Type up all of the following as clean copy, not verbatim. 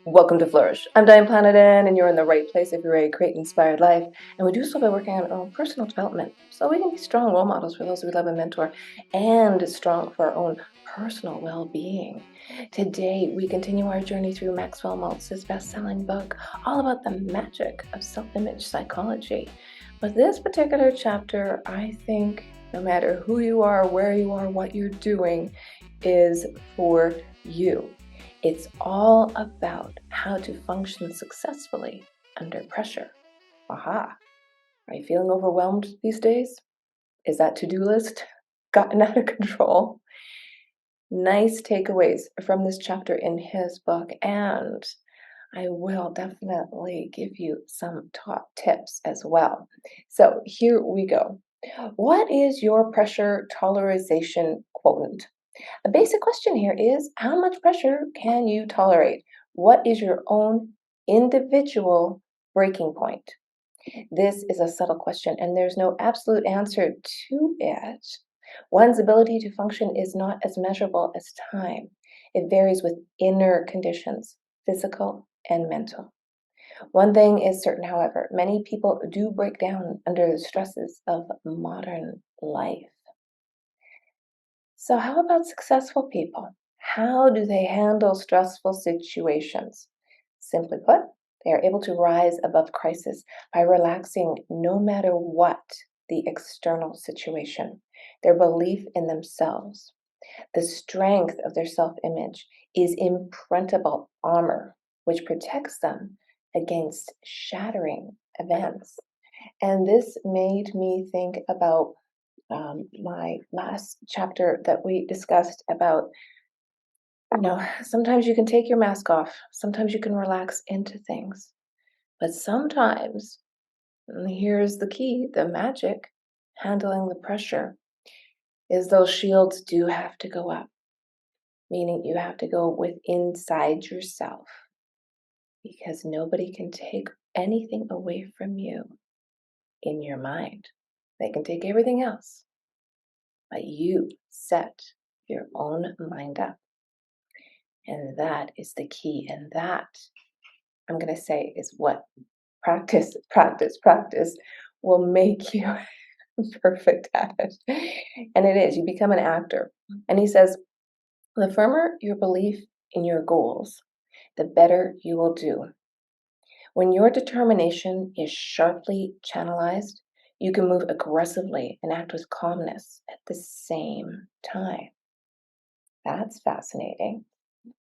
Welcome to Flourish. I'm Diane Planidin, and you're in the right place if you're ready to create an inspired life. And we do so by working on our own personal development, so we can be strong role models for those we love and mentor, and strong for our own personal well-being. Today, we continue our journey through Maxwell Maltz's best-selling book, all about the magic of self-image psychology. But this particular chapter, I think, no matter who you are, where you are, what you're doing, is for you. It's all about how to function successfully under pressure. Aha! Are you feeling overwhelmed these days? Is that to-do list gotten out of control? Nice takeaways from this chapter in his book, and I will definitely give you some top tips as well. So here we go. What is your pressure tolerization quotient? The basic question here is, how much pressure can you tolerate? What is your own individual breaking point? This is a subtle question, and there's no absolute answer to it. One's ability to function is not as measurable as time. It varies with inner conditions, physical and mental. One thing is certain, however, many people do break down under the stresses of modern life. So, how about successful people? How do they handle stressful situations? Simply put, they are able to rise above crisis by relaxing no matter what the external situation. Their belief in themselves, the strength of their self image is imprintable armor, which protects them against shattering events. And this made me think about my last chapter that we discussed about, sometimes you can take your mask off, sometimes you can relax into things, but sometimes, and here's the key, the magic, handling the pressure, is those shields do have to go up, meaning you have to go with inside yourself, because nobody can take anything away from you in your mind. They can take everything else, but you set your own mind up. And that is the key. And that, I'm going to say, is what practice, practice, practice will make you perfect at it. And it is, you become an actor. And he says, the firmer your belief in your goals, the better you will do. When your determination is sharply channelized, you can move aggressively and act with calmness at the same time. That's fascinating.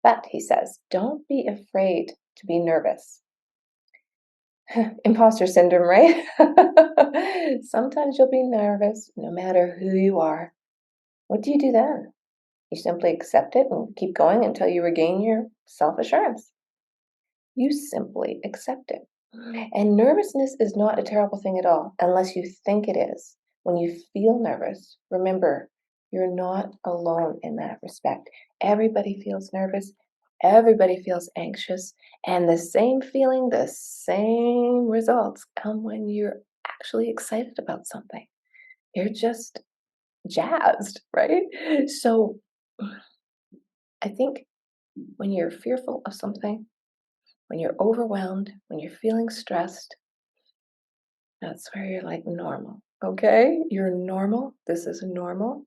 But, he says, don't be afraid to be nervous. Imposter syndrome, right? Sometimes you'll be nervous no matter who you are. What do you do then? You simply accept it and keep going until you regain your self-assurance. You simply accept it. And nervousness is not a terrible thing at all, unless you think it is. When you feel nervous, remember, you're not alone in that respect. Everybody feels nervous. Everybody feels anxious. And the same feeling, the same results come when you're actually excited about something. You're just jazzed, right? So I think when you're fearful of something, when you're overwhelmed, when you're feeling stressed, that's where you're like normal. Okay? You're normal. This is normal.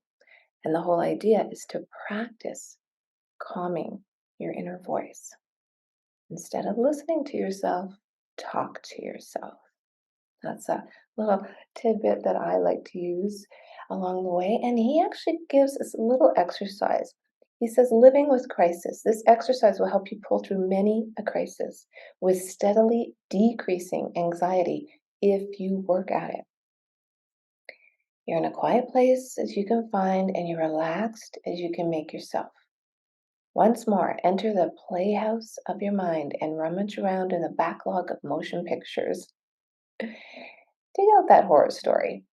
And the whole idea is to practice calming your inner voice. Instead of listening to yourself, talk to yourself. That's a little tidbit that I like to use along the way. And he actually gives us a little exercise. He says, living with crisis. This exercise will help you pull through many a crisis with steadily decreasing anxiety if you work at it. You're in a quiet place as you can find, and you're relaxed as you can make yourself. Once more, enter the playhouse of your mind and rummage around in the backlog of motion pictures. Dig out that horror story,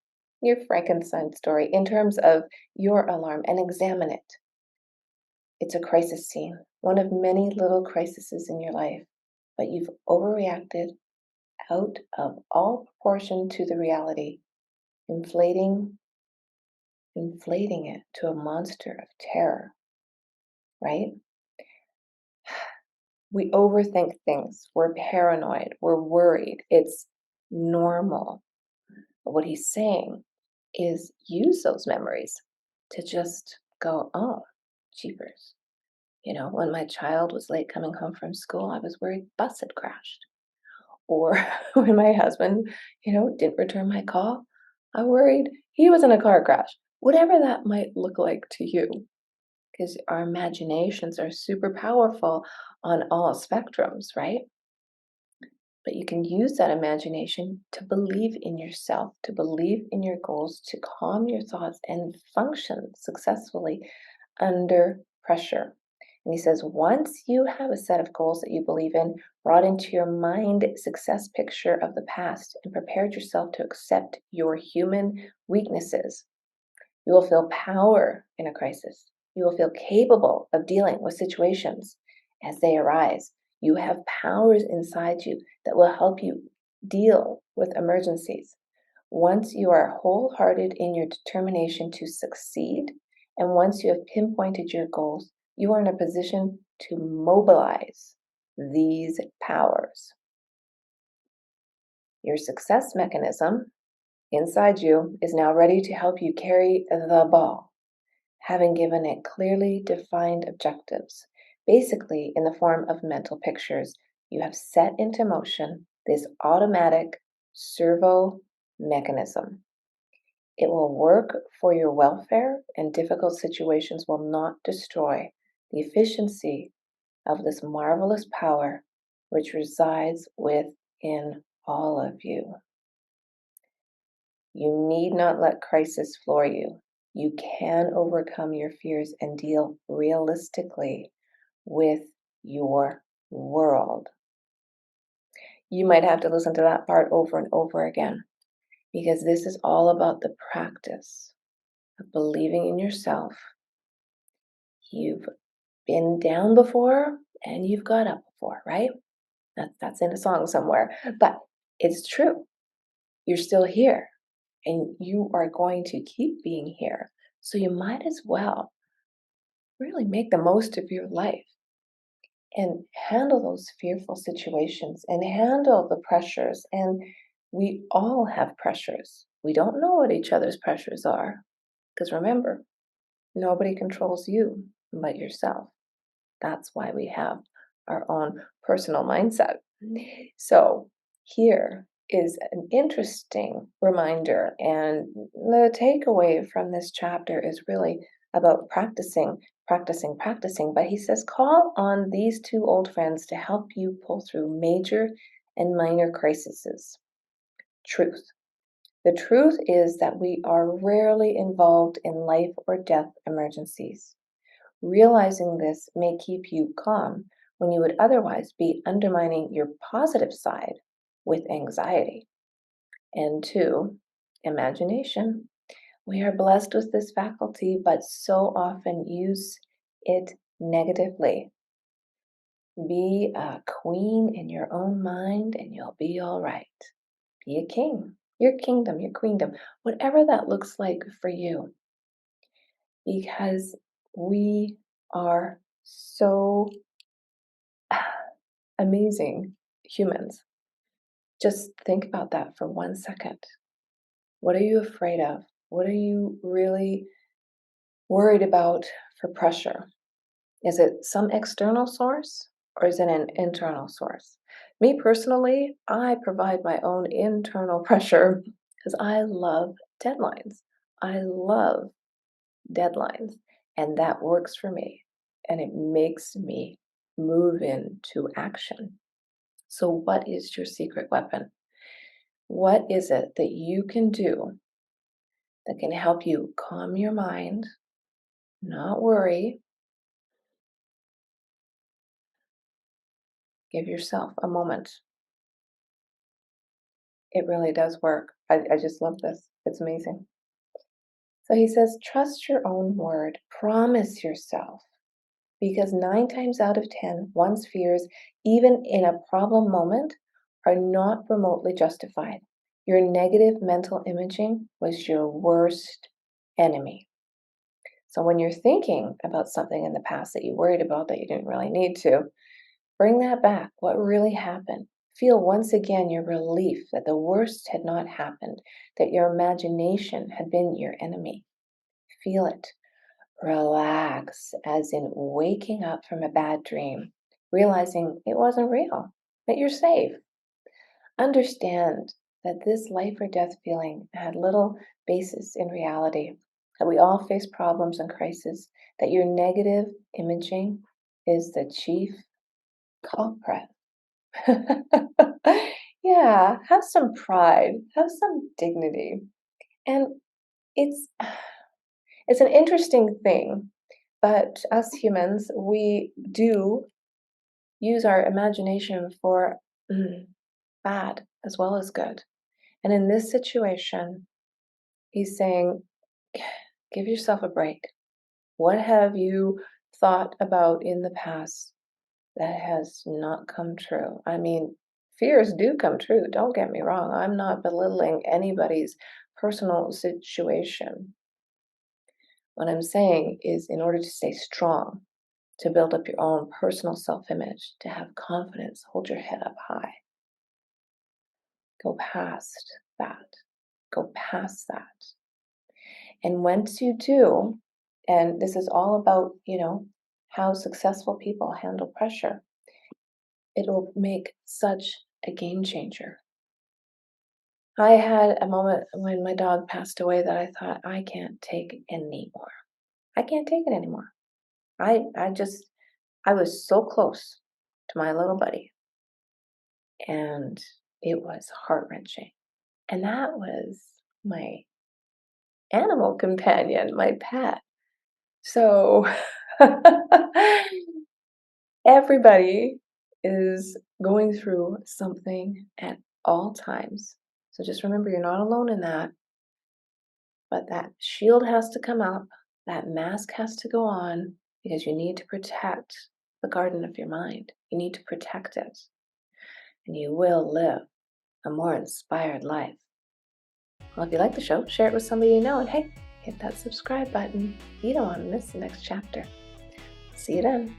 your Frankenstein story, in terms of your alarm, and examine it. It's a crisis scene, one of many little crises in your life, but you've overreacted out of all proportion to the reality, inflating it to a monster of terror, right? We overthink things. We're paranoid. We're worried. It's normal. But what he's saying is use those memories to just go, oh, jeepers. When my child was late coming home from school, I was worried bus had crashed. Or when my husband, didn't return my call, I worried he was in a car crash. Whatever that might look like to you, because our imaginations are super powerful on all spectrums, right? But you can use that imagination to believe in yourself, to believe in your goals, to calm your thoughts and function successfully under pressure. And he says, once you have a set of goals that you believe in, brought into your mind a success picture of the past, and prepared yourself to accept your human weaknesses, you will feel power in a crisis. You will feel capable of dealing with situations as they arise. You have powers inside you that will help you deal with emergencies. Once you are wholehearted in your determination to succeed, and once you have pinpointed your goals, you are in a position to mobilize these powers. Your success mechanism inside you is now ready to help you carry the ball, having given it clearly defined objectives, basically in the form of mental pictures. You have set into motion this automatic servo mechanism. It will work for your welfare, and difficult situations will not destroy the efficiency of this marvelous power which resides within all of you. You need not let crisis floor you. You can overcome your fears and deal realistically with your world. You might have to listen to that part over and over again, because this is all about the practice of believing in yourself. You've been down before and you've got up before, right? That's in a song somewhere, but it's true. You're still here and you are going to keep being here. So you might as well really make the most of your life and handle those fearful situations and handle the pressures. And we all have pressures. We don't know what each other's pressures are, because remember, nobody controls you but yourself. That's why we have our own personal mindset. So here is an interesting reminder, and the takeaway from this chapter is really about practicing, practicing, practicing. But he says, call on these two old friends to help you pull through major and minor crises. Truth. The truth is that we are rarely involved in life or death emergencies. Realizing this may keep you calm when you would otherwise be undermining your positive side with anxiety. And two, imagination. We are blessed with this faculty, but so often use it negatively. Be a queen in your own mind and you'll be all right. Be a king, your kingdom, your queendom, whatever that looks like for you. Because we are so amazing humans. Just think about that for 1 second. What are you afraid of? What are you really worried about for pressure? Is it some external source or is it an internal source? Me personally, I provide my own internal pressure because I love deadlines. I love deadlines, and that works for me, and it makes me move into action. So, what is your secret weapon? What is it that you can do that can help you calm your mind, not worry? Give yourself a moment. It really does work. I just love this. It's amazing. So he says, trust your own word. Promise yourself. Because 9 times out of 10, one's fears, even in a problem moment, are not remotely justified. Your negative mental imaging was your worst enemy. So when you're thinking about something in the past that you worried about that you didn't really need to, Bring that back. What really happened? Feel once again your relief that the worst had not happened, that your imagination had been your enemy. Feel it. Relax, as in waking up from a bad dream, realizing it wasn't real, that you're safe. Understand that this life or death feeling had little basis in reality, that we all face problems and crises, that your negative imaging is the chief culprit. Yeah, have some pride, have some dignity. And it's it's an interesting thing, but us humans, we do use our imagination for bad as well as good. And in this situation, he's saying, give yourself a break. What have you thought about in the past that has not come true? I mean, fears do come true. Don't get me wrong. I'm not belittling anybody's personal situation. What I'm saying is, in order to stay strong, to build up your own personal self image, to have confidence, hold your head up high. Go past that. Go past that. And once you do, and this is all about, how successful people handle pressure, it will make such a game changer. I had a moment when my dog passed away that I thought, I can't take it anymore. I can't take it anymore. I was so close to my little buddy, and it was heart-wrenching. And that was my animal companion, my pet. So everybody is going through something at all times. So just remember, you're not alone in that, but that shield has to come up, that mask has to go on, because you need to protect the garden of your mind. You need to protect it, and you will live a more inspired life. Well, if you like the show, share it with somebody you know, and hey, hit that subscribe button. You don't want to miss the next chapter. See you then.